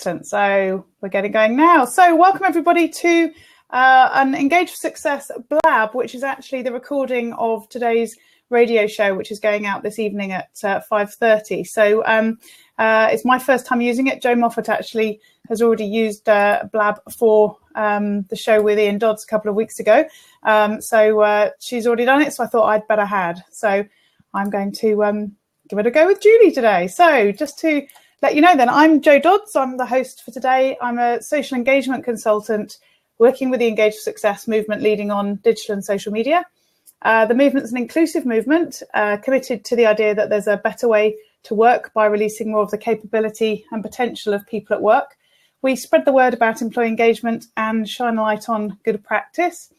Excellent. So we're getting going now. So welcome everybody to an Engage for Success Blab, which is actually the recording of today's radio show, which is going out this evening at 5:30. So it's my first time using it. Jo Moffat actually has already used Blab for the show with Ian Dodds a couple of weeks ago. So she's already done it, so I thought I'd better had. So I'm going to give it a go with Julie today. So just to let you know then, I'm Jo Dodds. I'm the host for today. I'm a social engagement consultant working with the Engage for Success movement, leading on digital and social media. The movement's an inclusive movement committed to the idea that there's a better way to work by releasing more of the capability and potential of people at work. We spread the word about employee engagement and shine a light on good practice.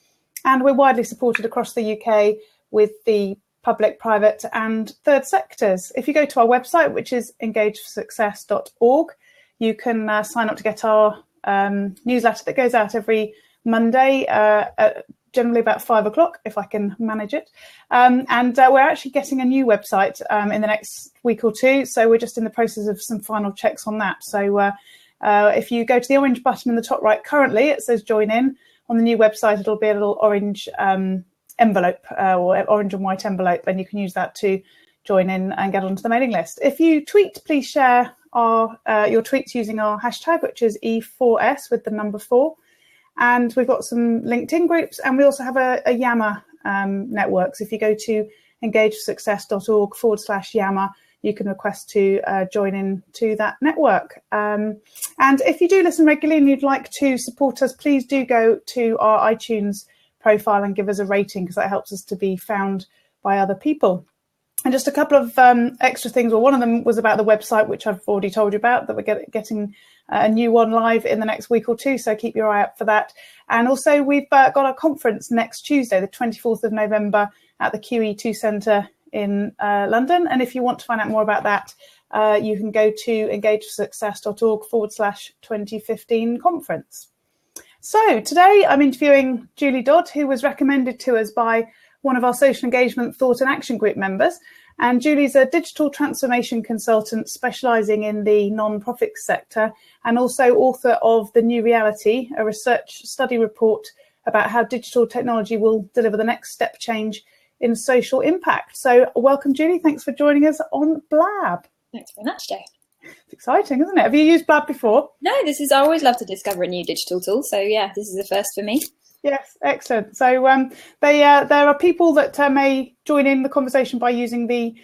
And we're widely supported across the UK with the public, private and third sectors. If you go to our website, which is engageforsuccess.org, you can sign up to get our newsletter that goes out every Monday, generally about 5 o'clock, if I can manage it. And we're actually getting a new website in the next week or two. So we're just in the process of some final checks on that. So if you go to the orange button in the top right, currently it says join in. On the new website, it'll be a little orange envelope or orange and white envelope, and you can use that to join in and get onto the mailing list. If you tweet, please share your tweets using our hashtag, which is E4S with the number 4. And we've got some LinkedIn groups, and we also have a Yammer network. So if you go to engageforsuccess.org/Yammer, you can request to join in to that network. And if you do listen regularly and you'd like to support us, please do go to our iTunes profile and give us a rating, because that helps us to be found by other people. And just a couple of extra things. Well, one of them was about the website, which I've already told you about, that we're getting a new one live in the next week or two. So keep your eye out for that. And also we've got our conference next Tuesday, the 24th of November at the QE2 Centre in London. And if you want to find out more about that, you can go to engageforsuccess.org/2015 conference. So today I'm interviewing Julie Dodd, who was recommended to us by one of our social engagement thought and action group members. And Julie's a digital transformation consultant specialising in the non-profit sector, and also author of The New Reality, a research study report about how digital technology will deliver the next step change in social impact. So welcome, Julie. Thanks for joining us on Blab. Thanks very much, Jo. It's exciting, isn't it? Have you used Blab before? No, I always love to discover a new digital tool. So yeah, this is the first for me. Yes, excellent. So there are people that may join in the conversation by using the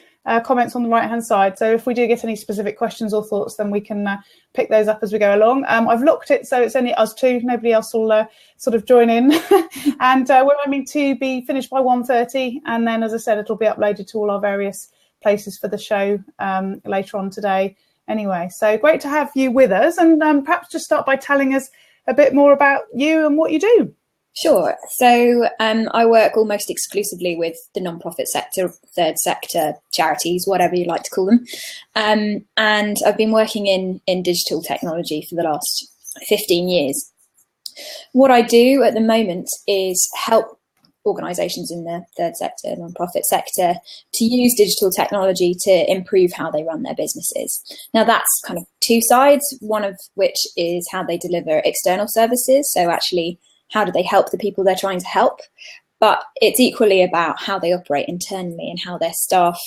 comments on the right-hand side. So if we do get any specific questions or thoughts, then we can pick those up as we go along. I've locked it, so it's only us two. Nobody else will sort of join in. And we're aiming to be finished by 1:30. And then, as I said, it'll be uploaded to all our various places for the show later on today. Anyway, so great to have you with us. And perhaps just start by telling us a bit more about you and what you do. Sure. So I work almost exclusively with the non-profit sector, third sector, charities, whatever you like to call them. And I've been working in digital technology for the last 15 years. What I do at the moment is help organisations in the third sector, non-profit sector, to use digital technology to improve how they run their businesses. Now that's kind of two sides, one of which is how they deliver external services. So actually, how do they help the people they're trying to help? But it's equally about how they operate internally and how their staff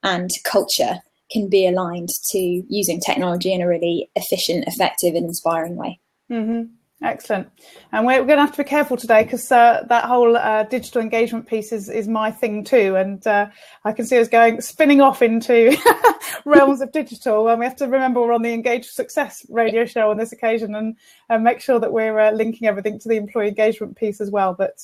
and culture can be aligned to using technology in a really efficient, effective and inspiring way. Mm-hmm. Excellent. And we're going to have to be careful today, because that whole digital engagement piece is my thing too. And I can see us spinning off into realms of digital. And we have to remember we're on the Engage for Success radio show on this occasion, and make sure that we're linking everything to the employee engagement piece as well. But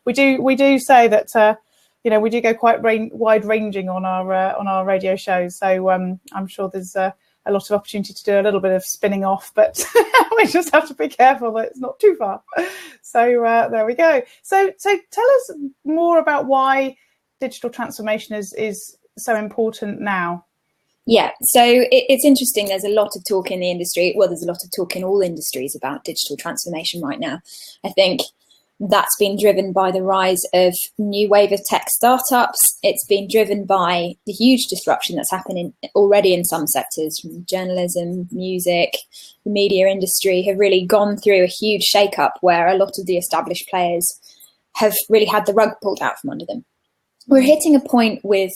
we do say that we do go quite wide ranging on our radio shows. So I'm sure there's a lot of opportunity to do a little bit of spinning off, but we just have to be careful that it's not too far. So there we go. So tell us more about why digital transformation is so important now. Yeah, so it's interesting. There's a lot of talk in the industry. Well, there's a lot of talk in all industries about digital transformation right now. I think That's been driven by the rise of new wave of tech startups. It's been driven by the huge disruption that's happening already in some sectors, from journalism, music, the media industry have really gone through a huge shake-up where a lot of the established players have really had the rug pulled out from under them. We're hitting a point with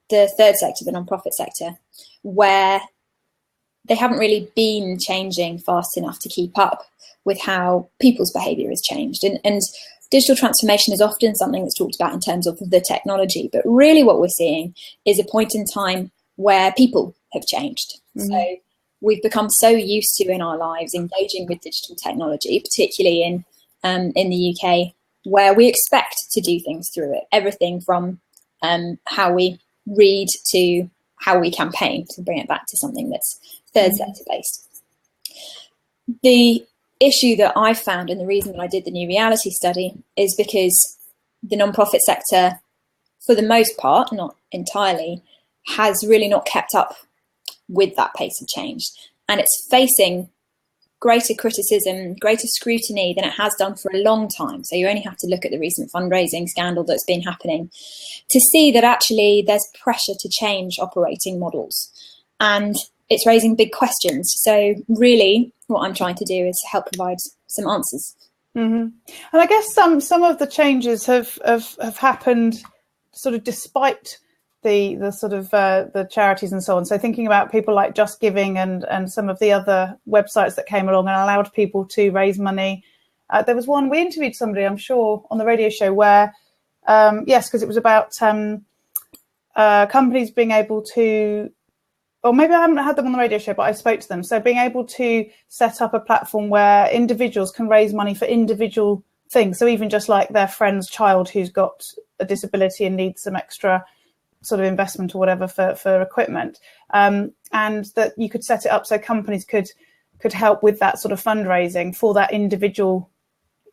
the third sector, the non-profit sector, where they haven't really been changing fast enough to keep up with how people's behaviour has changed. And digital transformation is often something that's talked about in terms of the technology, but really what we're seeing is a point in time where people have changed. Mm-hmm. So we've become so used to in our lives engaging with digital technology, particularly in the UK, where we expect to do things through it, everything from how we read to how we campaign, to bring it back to something that's third sector based. The issue that I found, and the reason that I did the new reality study, is because the non-profit sector, for the most part, not entirely, has really not kept up with that pace of change. And it's facing greater criticism, greater scrutiny than it has done for a long time. So you only have to look at the recent fundraising scandal that's been happening to see that actually there's pressure to change operating models. And it's raising big questions. So really what I'm trying to do is help provide some answers. Mm-hmm. And I guess some of the changes have happened sort of despite the sort of the charities and so on. So thinking about people like Just Giving and some of the other websites that came along and allowed people to raise money. There was one, we interviewed somebody, I'm sure, on the radio show where, yes, because it was about companies being able to, or maybe I haven't had them on the radio show, but I spoke to them. So being able to set up a platform where individuals can raise money for individual things. So even just like their friend's child who's got a disability and needs some extra sort of investment or whatever for equipment, and that you could set it up so companies could help with that sort of fundraising for that individual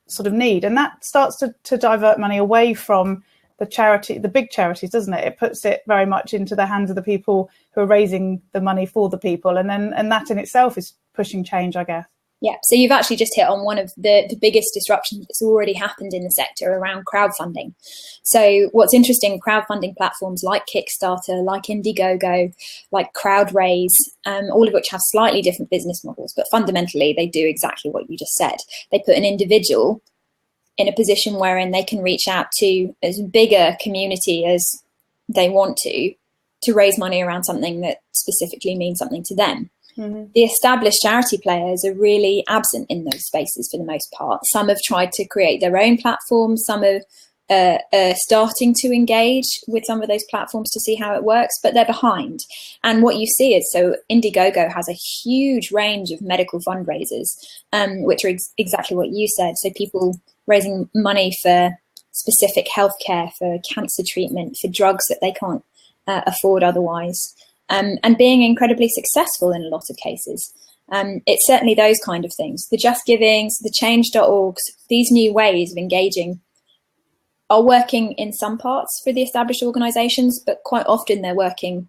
sort of need. And that starts to divert money away from the big charities, doesn't it? It puts it very much into the hands of the people who are raising the money for the people. And that in itself is pushing change, I guess. Yeah, so you've actually just hit on one of the biggest disruptions that's already happened in the sector around crowdfunding. So what's interesting, crowdfunding platforms like Kickstarter, like Indiegogo, like CrowdRaise, all of which have slightly different business models, but fundamentally they do exactly what you just said. They put an individual in a position wherein they can reach out to as big a community as they want to raise money around something that specifically means something to them. Mm-hmm. The established charity players are really absent in those spaces for the most part. Some have tried to create their own platforms. Some are starting to engage with some of those platforms to see how it works, but they're behind. And what you see is, so Indiegogo has a huge range of medical fundraisers, which are exactly what you said. So people raising money for specific healthcare, for cancer treatment, for drugs that they can't afford otherwise. And being incredibly successful in a lot of cases. It's certainly those kind of things. The Just Givings, the Change.orgs, these new ways of engaging are working in some parts for the established organisations, but quite often they're working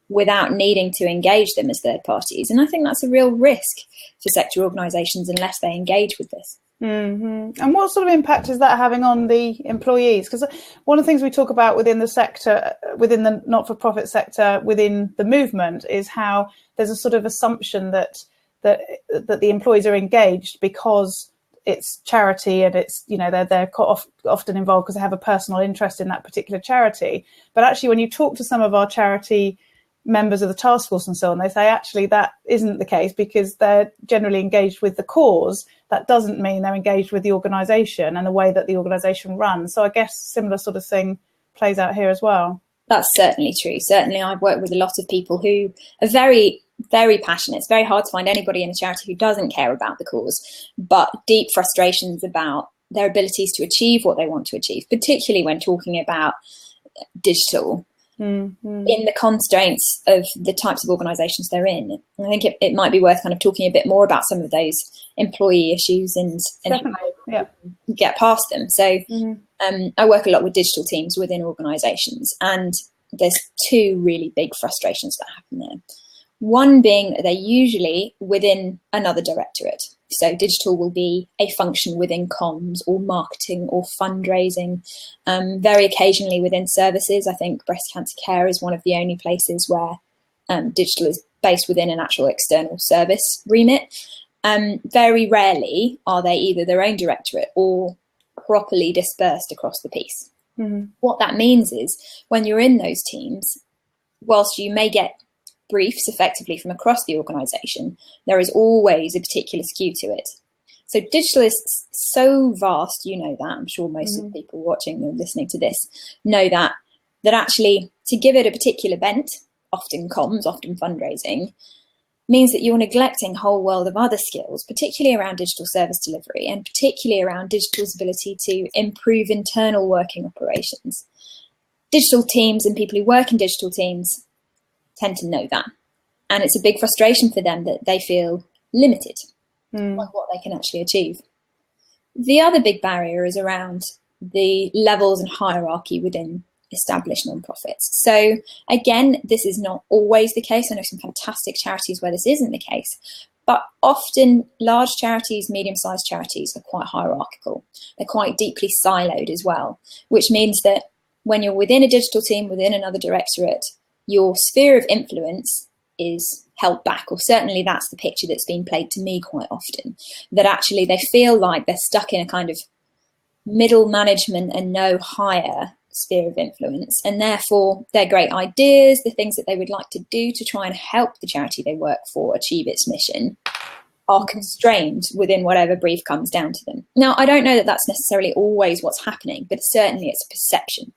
without needing to engage them as third parties. And I think that's a real risk for sector organisations unless they engage with this. Mm-hmm. And what sort of impact is that having on the employees? Because one of the things we talk about within the sector, within the not-for-profit sector, within the movement, is how there's a sort of assumption that the employees are engaged because it's charity and it's, you know, they're often involved because they have a personal interest in that particular charity. But actually, when you talk to some of our charity members of the task force and so on, they say actually that isn't the case because they're generally engaged with the cause. That doesn't mean they're engaged with the organisation and the way that the organisation runs. So I guess similar sort of thing plays out here as well. That's certainly true. Certainly I've worked with a lot of people who are very, very passionate. It's very hard to find anybody in a charity who doesn't care about the cause, but deep frustrations about their abilities to achieve what they want to achieve, particularly when talking about digital. Mm-hmm. In the constraints of the types of organisations they're in. And I think it might be worth kind of talking a bit more about some of those employee issues and how get past them. So I work a lot with digital teams within organisations, and there's two really big frustrations that happen there. One being that they're usually within another directorate. So digital will be a function within comms or marketing or fundraising, very occasionally within services. I think breast cancer care is one of the only places where digital is based within an actual external service remit. Very rarely are they either their own directorate or properly dispersed across the piece. Mm-hmm. What that means is when you're in those teams, whilst you may get briefs effectively from across the organisation, there is always a particular skew to it. So digital is so vast, you know that. I'm sure most of the people watching and listening to this know that actually to give it a particular bent, often comms, often fundraising, means that you're neglecting a whole world of other skills, particularly around digital service delivery and particularly around digital's ability to improve internal working operations. Digital teams and people who work in digital teams tend to know that. And it's a big frustration for them that they feel limited by what they can actually achieve. The other big barrier is around the levels and hierarchy within established nonprofits. So again, this is not always the case. I know some fantastic charities where this isn't the case, but often large charities, medium-sized charities are quite hierarchical. They're quite deeply siloed as well, which means that when you're within a digital team, within another directorate, your sphere of influence is held back, or certainly that's the picture that's been played to me quite often, that actually they feel like they're stuck in a kind of middle management and no higher sphere of influence, and therefore their great ideas, the things that they would like to do to try and help the charity they work for achieve its mission, are constrained within whatever brief comes down to them. Now, I don't know that that's necessarily always what's happening, but certainly it's a perception.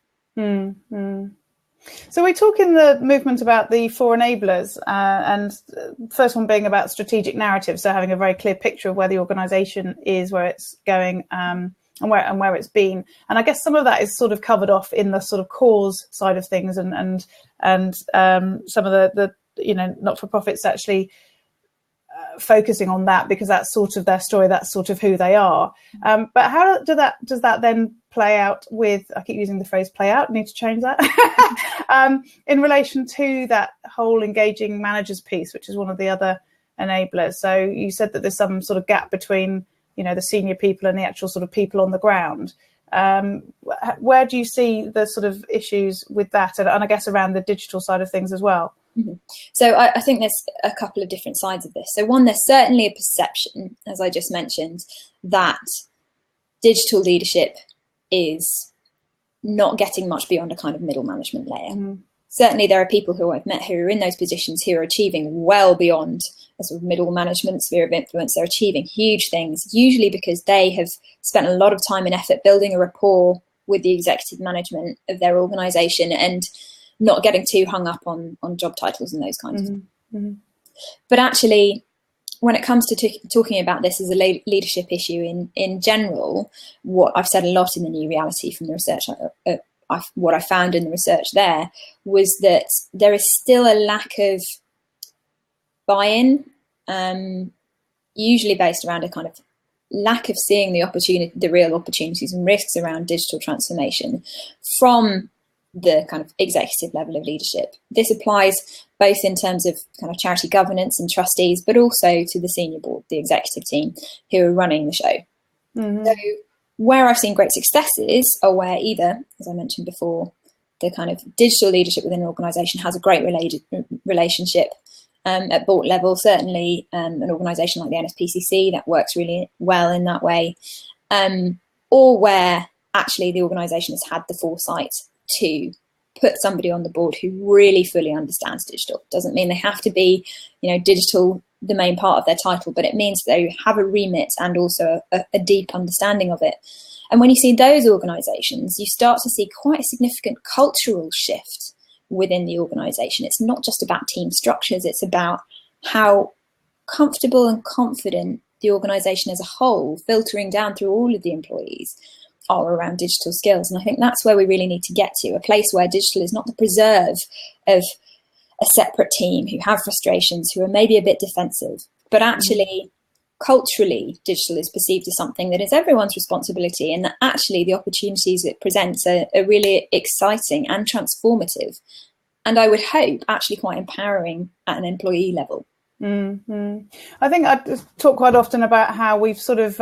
So we talk in the movement about the 4 enablers, and the first one being about strategic narrative, so having a very clear picture of where the organisation is, where it's going, and where it's been. And I guess some of that is sort of covered off in the sort of cause side of things, and some of the not-for-profits actually focusing on that because that's sort of their story, that's sort of who they are. But how does that then play out with, I keep using the phrase play out, need to change that, in relation to that whole engaging managers piece, which is one of the other enablers. So you said that there's some sort of gap between, the senior people and the actual sort of people on the ground. Where do you see the sort of issues with that? And I guess around the digital side of things as well. Mm-hmm. So I think there's a couple of different sides of this. So one, there's certainly a perception, as I just mentioned, that digital leadership is not getting much beyond a kind of middle management layer. Certainly there are people who I've met who are in those positions who are achieving well beyond a sort of middle management sphere of influence. They're achieving huge things, usually because they have spent a lot of time and effort building a rapport with the executive management of their organisation and not getting too hung up on job titles and those kinds of things. But actually, when it comes to talking about this as a leadership issue in general, what I've said a lot in the New Reality from the research, what I found in the research there was that there is still a lack of buy-in, usually based around a kind of lack of seeing the real opportunities and risks around digital transformation from the kind of executive level of leadership. This applies both in terms of kind of charity governance and trustees, but also to the senior board, the executive team who are running the show. So where I've seen great successes are where either, as I mentioned before, the kind of digital leadership within an organisation has a great relationship at board level. Certainly an organisation like the NSPCC that works really well in that way, or where actually the organisation has had the foresight to put somebody on the board who really fully understands digital. Doesn't mean they have to be, digital the main part of their title, but it means they have a remit and also a deep understanding of it. And when you see those organisations, you start to see quite a significant cultural shift within the organisation. It's not just about team structures, it's about how comfortable and confident the organisation as a whole, filtering down through all of the employees, are around digital skills. And I think that's where we really need to get to, a place where digital is not the preserve of a separate team who have frustrations, who are maybe a bit defensive, but actually culturally digital is perceived as something that is everyone's responsibility, and that actually the opportunities it presents are really exciting and transformative. and I would hope actually quite empowering at an employee level. I think I talk quite often about how we've sort of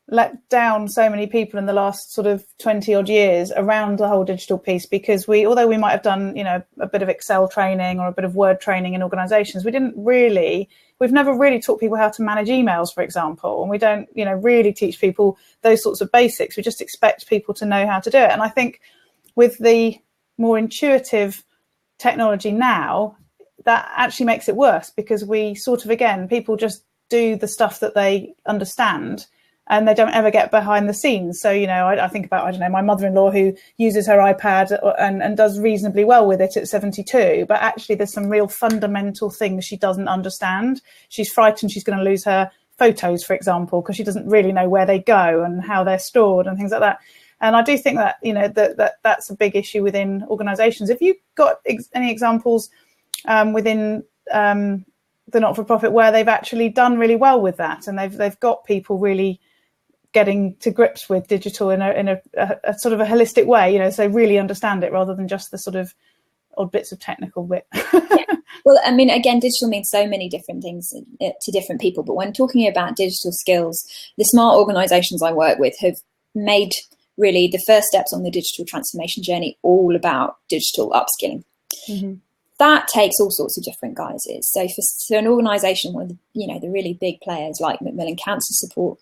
let down so many people in the last sort of 20 odd years around the whole digital piece, because although we might have done, a bit of Excel training or a bit of Word training in organizations, we've never really taught people how to manage emails, for example. And we don't, really teach people those sorts of basics. We just expect people to know how to do it. And I think with the more intuitive technology now, that actually makes it worse, because we sort of, again, people just do the stuff that they understand, and they don't ever get behind the scenes. So, I think about, my mother-in-law who uses her iPad and does reasonably well with it at 72, but actually there's some real fundamental things she doesn't understand. She's frightened she's going to lose her photos, for example, because she doesn't really know where they go and how they're stored and things like that. And I do think that, that's a big issue within organisations. Have you got any examples within the not-for-profit where they've actually done really well with that, and they've got people really getting to grips with digital in a sort of a holistic way, so they really understand it rather than just the sort of odd bits of technical bit? Well, I mean, again, digital means so many different things to different people. But when talking about digital skills, the smart organisations I work with have made really the first steps on the digital transformation journey all about digital upskilling. Mm-hmm. That takes all sorts of different guises. So for an organisation, one of the really big players like Macmillan Cancer Support,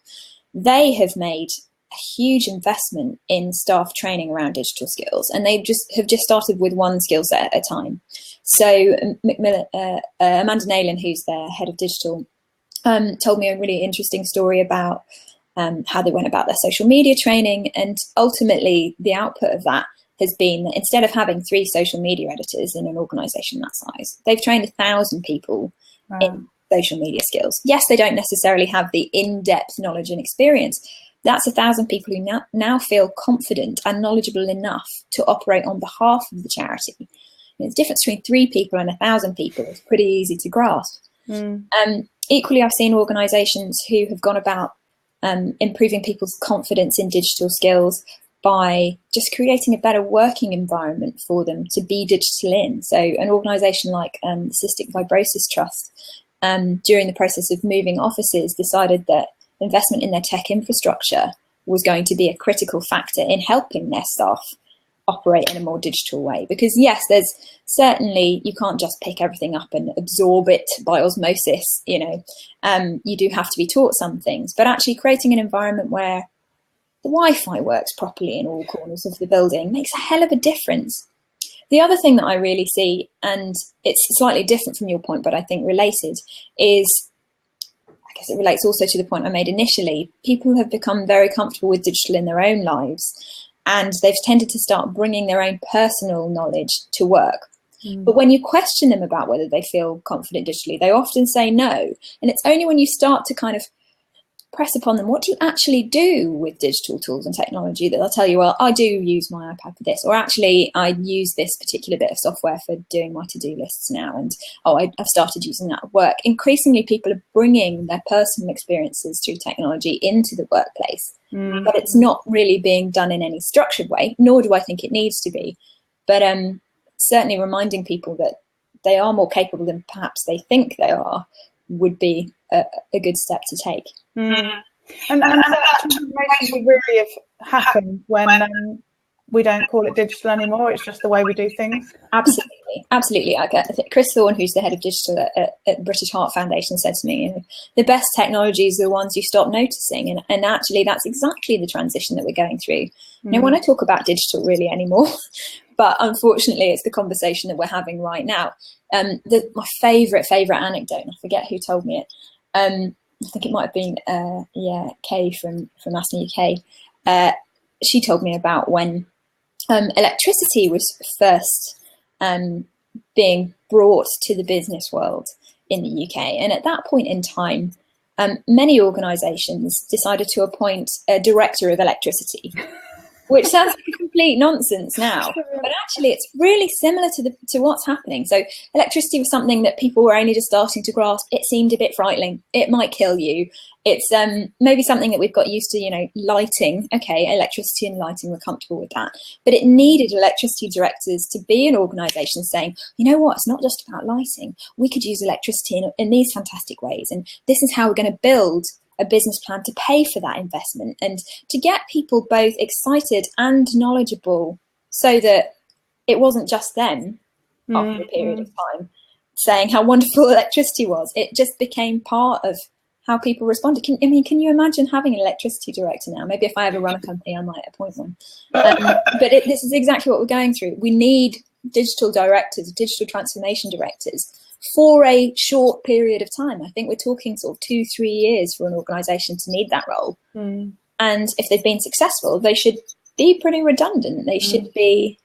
they have made a huge investment in staff training around digital skills, and they have just started with one skill set at a time. So Amanda Nayland, who's their head of digital, told me a really interesting story about how they went about their social media training, and ultimately the output of that has been that instead of having 3 social media editors in an organisation that size, they've trained 1,000 people in social media skills. Yes, they don't necessarily have the in-depth knowledge and experience. That's 1,000 people who now feel confident and knowledgeable enough to operate on behalf of the charity. The difference between 3 people and 1,000 people is pretty easy to grasp. Equally, I've seen organisations who have gone about improving people's confidence in digital skills by just creating a better working environment for them to be digital in. So an organisation like the Cystic Fibrosis Trust, during the process of moving offices, decided that investment in their tech infrastructure was going to be a critical factor in helping their staff operate in a more digital way. Because yes, there's certainly, you can't just pick everything up and absorb it by osmosis, you do have to be taught some things, but actually creating an environment where the Wi-Fi works properly in all corners of the building makes a hell of a difference. The other thing that I really see, and it's slightly different from your point, but I think related, is, I guess it relates also to the point I made initially, people have become very comfortable with digital in their own lives, and they've tended to start bringing their own personal knowledge to work. But when you question them about whether they feel confident digitally, they often say no. And it's only when you start to kind of press upon them, what do you actually do with digital tools and technology, that they'll tell you, well, I do use my iPad for this, or actually I use this particular bit of software for doing my to-do lists now, and I've started using that at work. Increasingly, people are bringing their personal experiences through technology into the workplace, but it's not really being done in any structured way, nor do I think it needs to be. But certainly reminding people that they are more capable than perhaps they think they are would be a good step to take. And that transformation will really have happened when we don't call it digital anymore. It's just the way we do things. Absolutely. I think Chris Thorne, who's the head of digital at British Heart Foundation, said to me, the best technologies are the ones you stop noticing. And actually, that's exactly the transition that we're going through. No one I talk about digital really anymore, but unfortunately, it's the conversation that we're having right now. My favourite anecdote, and I forget who told me it, I think it might have been Kay from Aston UK. She told me about when electricity was first being brought to the business world in the UK. And at that point in time, many organisations decided to appoint a director of electricity. which sounds like a complete nonsense now, but actually it's really similar to what's happening. So electricity was something that people were only just starting to grasp. It seemed a bit frightening. It might kill you. It's maybe something that we've got used to, lighting. Okay, electricity and lighting, we're comfortable with that. But it needed electricity directors to be an organisation saying, you know what, it's not just about lighting. We could use electricity in these fantastic ways. And this is how we're going to build a business plan to pay for that investment, and to get people both excited and knowledgeable, so that it wasn't just them after a period of time saying how wonderful electricity was. It just became part of how people responded. Can you imagine having an electricity director now? Maybe if I ever run a company, I might appoint one. But this is exactly what we're going through. We need digital directors, digital transformation directors, for a short period of time. I think we're talking sort of 2-3 years for an organisation to need that role. And if they've been successful, they should be pretty redundant. They should be,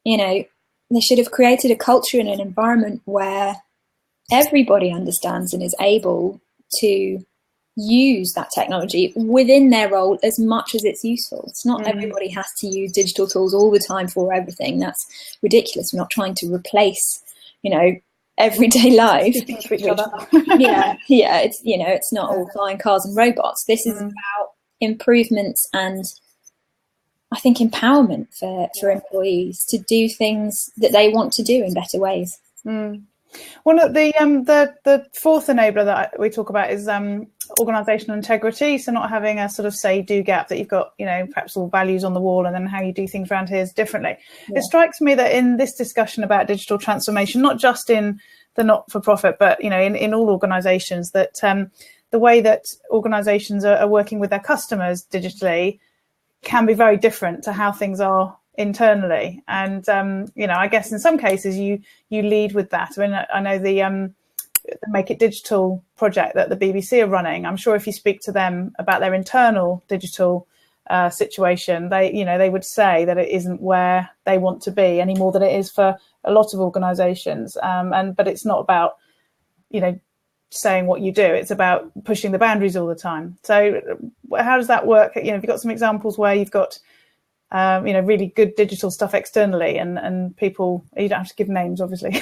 they should have created a culture and an environment where everybody understands and is able to use that technology within their role as much as it's useful. It's not everybody has to use digital tools all the time for everything. That's ridiculous. We're not trying to replace, everyday life. It's not all flying cars and robots. This is about improvements and, I think, empowerment for employees to do things that they want to do in better ways. One of the fourth enabler that we talk about is organisational integrity. So not having a sort of say-do gap, that you've got, perhaps all values on the wall, and then how you do things around here is differently. It strikes me that in this discussion about digital transformation, not just in the not-for-profit, but in all organisations, that the way that organisations are working with their customers digitally can be very different to how things are internally. And I guess in some cases you lead with that. I mean, I know the Make It Digital project that the BBC are running. I'm sure if you speak to them about their internal digital situation, they would say that it isn't where they want to be any more than it is for a lot of organisations. But it's not about saying what you do. It's about pushing the boundaries all the time. So how does that work? Have you got some examples where you've got really good digital stuff externally, and people, you don't have to give names, obviously,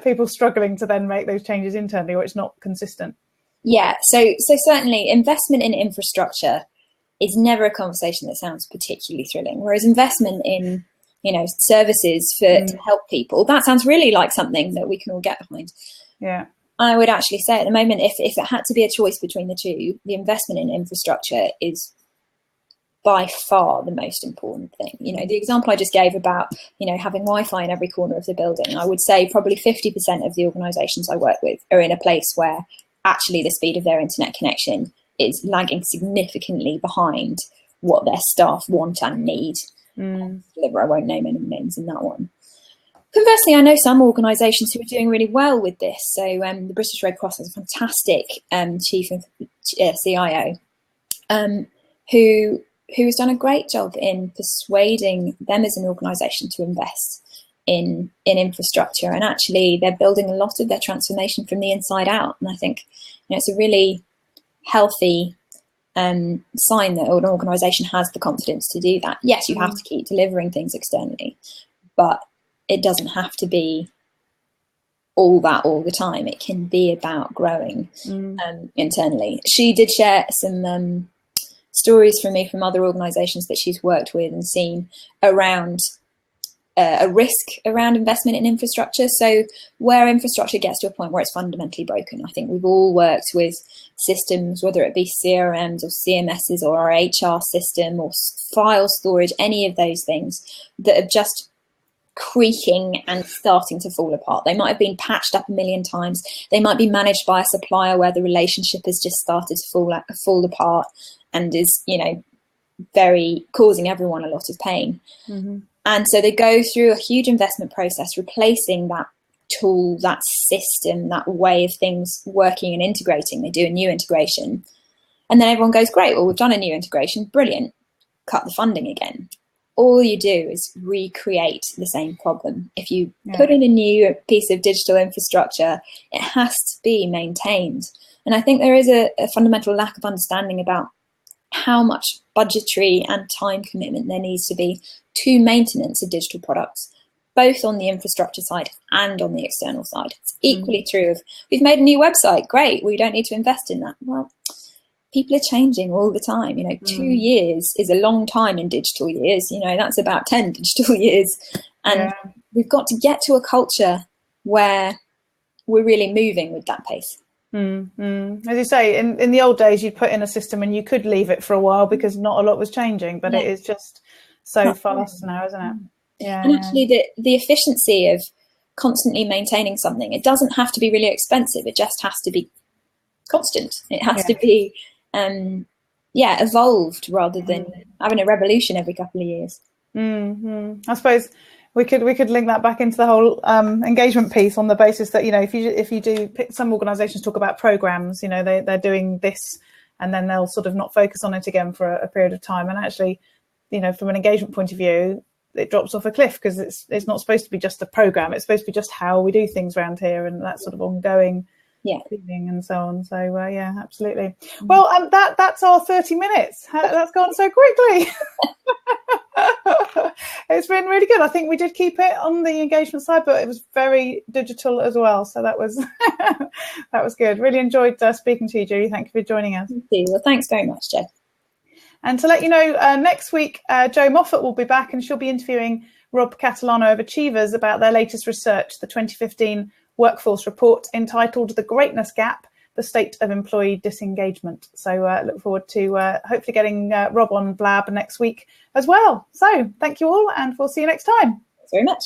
people struggling to then make those changes internally, or it's not consistent? Yeah, so certainly investment in infrastructure is never a conversation that sounds particularly thrilling, whereas investment in services to help people, that sounds really like something that we can all get behind. Yeah, I would actually say at the moment, if it had to be a choice between the two, the investment in infrastructure is by far the most important thing. The example I just gave about, having Wi-Fi in every corner of the building, I would say probably 50% of the organisations I work with are in a place where actually the speed of their internet connection is lagging significantly behind what their staff want and need. I won't name any names in that one. Conversely, I know some organisations who are doing really well with this. So the British Red Cross has a fantastic chief CIO who has done a great job in persuading them as an organisation to invest in infrastructure. And actually, they're building a lot of their transformation from the inside out. And I think it's a really healthy sign that an organisation has the confidence to do that. Yes, you have to keep delivering things externally, but it doesn't have to be all that all the time. It can be about growing internally. She did share some stories from me from other organisations that she's worked with and seen around a risk around investment in infrastructure. So where infrastructure gets to a point where it's fundamentally broken, I think we've all worked with systems, whether it be CRMs or CMSs or our HR system or file storage, any of those things that are just creaking and starting to fall apart. They might have been patched up a million times. They might be managed by a supplier where the relationship has just started to fall apart and is, very causing everyone a lot of pain. And so they go through a huge investment process, replacing that tool, that system, that way of things working and integrating. They do a new integration. And then everyone goes, great, well, we've done a new integration. Brilliant. Cut the funding again. All you do is recreate the same problem. If you put in a new piece of digital infrastructure, it has to be maintained. And I think there is a fundamental lack of understanding about how much budgetary and time commitment there needs to be to maintenance of digital products, both on the infrastructure side and on the external side. It's equally true of, we've made a new website, great, we don't need to invest in that. Well, people are changing all the time. 2 years is a long time in digital years. That's about 10 digital years. And we've got to get to a culture where we're really moving with that pace. As you say, in the old days, you'd put in a system and you could leave it for a while because not a lot was changing, but it is just so fast now, isn't it? Yeah. And actually the efficiency of constantly maintaining something, it doesn't have to be really expensive. It just has to be constant. It has to be, evolved rather than having a revolution every couple of years. I suppose we could link that back into the whole engagement piece on the basis that, if you do pick, some organisations talk about programs, they're doing this and then they'll sort of not focus on it again for a period of time. And actually, from an engagement point of view, it drops off a cliff because it's not supposed to be just a program. It's supposed to be just how we do things around here and that sort of ongoing feeling and so on. So absolutely. Well, that's our 30 minutes. That's gone so quickly. It's been really good. I think we did keep it on the engagement side, but it was very digital as well. So that was that was good. Really enjoyed speaking to you, Julie. Thank you for joining us. Thank you. Well, thanks very much, Jo. And to let you know, next week, Jo Moffat will be back and she'll be interviewing Rob Catalano of Achievers about their latest research, the 2015 Workforce Report entitled The Greatness Gap, the State of Employee Disengagement. So look forward to hopefully getting Rob on Blab next week as well. So thank you all and we'll see you next time. Thanks very much.